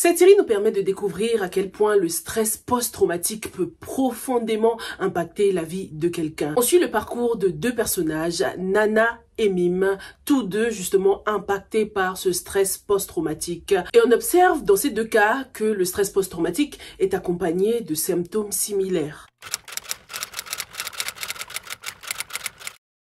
Cette série nous permet de découvrir à quel point le stress post-traumatique peut profondément impacter la vie de quelqu'un. On suit le parcours de deux personnages, Nana et Mime, tous deux justement impactés par ce stress post-traumatique. Et on observe dans ces deux cas que le stress post-traumatique est accompagné de symptômes similaires.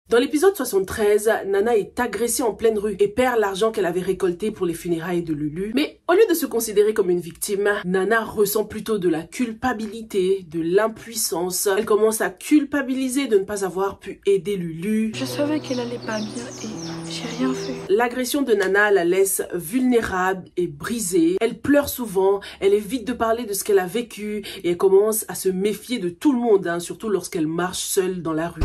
Dans l'épisode 73, Nana est agressée en pleine rue et perd l'argent qu'elle avait récolté pour les funérailles de Lulu. Mais au lieu de se considérer comme une victime, Nana ressent plutôt de la culpabilité, de l'impuissance. Elle commence à culpabiliser de ne pas avoir pu aider Lulu. Je savais qu'elle allait pas bien et j'ai rien fait. L'agression de Nana la laisse vulnérable et brisée. Elle pleure souvent, elle évite de parler de ce qu'elle a vécu et elle commence à se méfier de tout le monde, surtout lorsqu'elle marche seule dans la rue.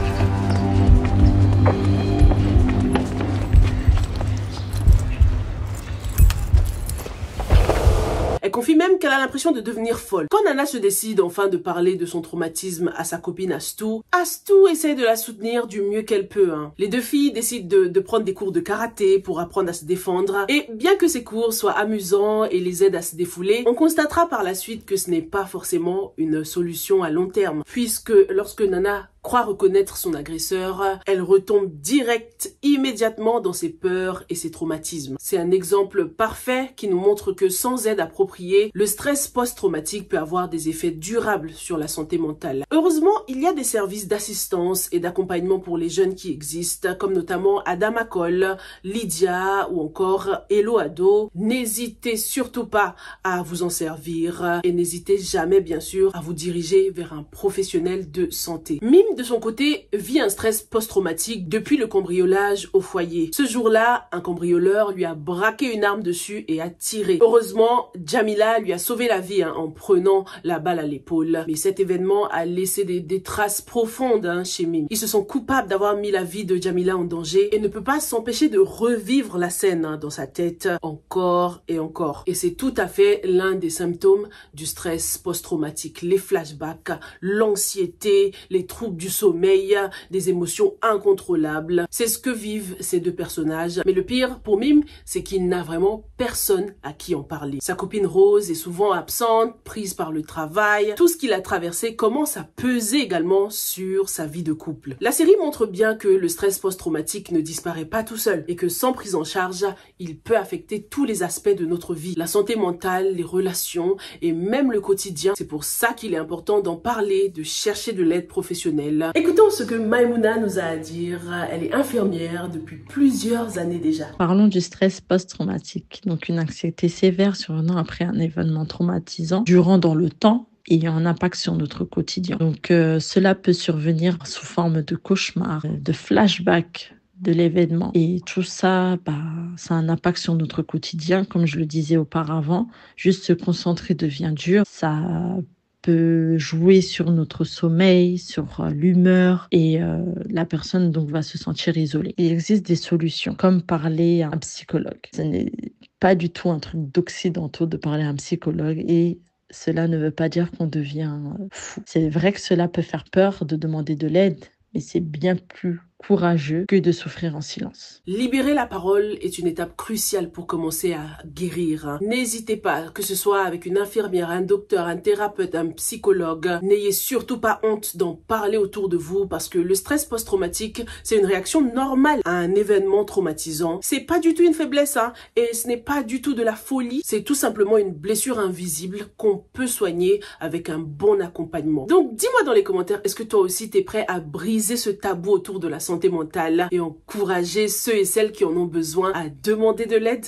Elle confie même qu'elle a l'impression de devenir folle. Quand Nana se décide enfin de parler de son traumatisme à sa copine Astou, Astou essaie de la soutenir du mieux qu'elle peut. Les deux filles décident de prendre des cours de karaté pour apprendre à se défendre. Et bien que ces cours soient amusants et les aident à se défouler, on constatera par la suite que ce n'est pas forcément une solution à long terme. Puisque lorsque Nana croit reconnaître son agresseur, elle retombe immédiatement dans ses peurs et ses traumatismes. C'est un exemple parfait qui nous montre que sans aide appropriée, le stress post-traumatique peut avoir des effets durables sur la santé mentale. Heureusement, il y a des services d'assistance et d'accompagnement pour les jeunes qui existent, comme notamment Adama Cole, Lydia ou encore Hello Ado. N'hésitez surtout pas à vous en servir et n'hésitez jamais, bien sûr, à vous diriger vers un professionnel de santé. Mime, de son côté, vit un stress post-traumatique depuis le cambriolage au foyer. Ce jour-là, un cambrioleur lui a braqué une arme dessus et a tiré. Heureusement, Jamila lui a sauvé la vie en prenant la balle à l'épaule. Mais cet événement a laissé des traces profondes chez Mime. Ils se sont coupables d'avoir mis la vie de Jamila en danger et ne peut pas s'empêcher de revivre la scène dans sa tête encore et encore. Et c'est tout à fait l'un des symptômes du stress post-traumatique. Les flashbacks, l'anxiété, les troubles du sommeil, des émotions incontrôlables. C'est ce que vivent ces deux personnages. Mais le pire pour Mime, c'est qu'il n'a vraiment personne à qui en parler. Sa copine Rose est souvent absente, prise par le travail. Tout ce qu'il a traversé commence à peser également sur sa vie de couple. La série montre bien que le stress post-traumatique ne disparaît pas tout seul et que sans prise en charge, il peut affecter tous les aspects de notre vie. La santé mentale, les relations et même le quotidien. C'est pour ça qu'il est important d'en parler, de chercher de l'aide professionnelle. Écoutons ce que Maïmouna nous a à dire. Elle est infirmière depuis plusieurs années déjà. Parlons du stress post-traumatique, donc une anxiété sévère survenant après un événement traumatisant, durant dans le temps et ayant un impact sur notre quotidien. Donc cela peut survenir sous forme de cauchemar, de flashback de l'événement. Et tout ça, ça a un impact sur notre quotidien, comme je le disais auparavant. Juste se concentrer devient dur. Ça peut jouer sur notre sommeil, sur l'humeur et la personne donc va se sentir isolée. Il existe des solutions, comme parler à un psychologue. Ce n'est pas du tout un truc d'occidentaux de parler à un psychologue et cela ne veut pas dire qu'on devient fou. C'est vrai que cela peut faire peur de demander de l'aide, mais c'est bien plus courageux que de souffrir en silence. Libérer la parole est une étape cruciale pour commencer à guérir. N'hésitez pas, que ce soit avec une infirmière, un docteur, un thérapeute, un psychologue, n'ayez surtout pas honte d'en parler autour de vous parce que le stress post-traumatique, c'est une réaction normale à un événement traumatisant. C'est pas du tout une faiblesse, et ce n'est pas du tout de la folie, c'est tout simplement une blessure invisible qu'on peut soigner avec un bon accompagnement. Donc dis-moi dans les commentaires, est-ce que toi aussi t'es prêt à briser ce tabou autour de la santé mentale et encourager ceux et celles qui en ont besoin à demander de l'aide?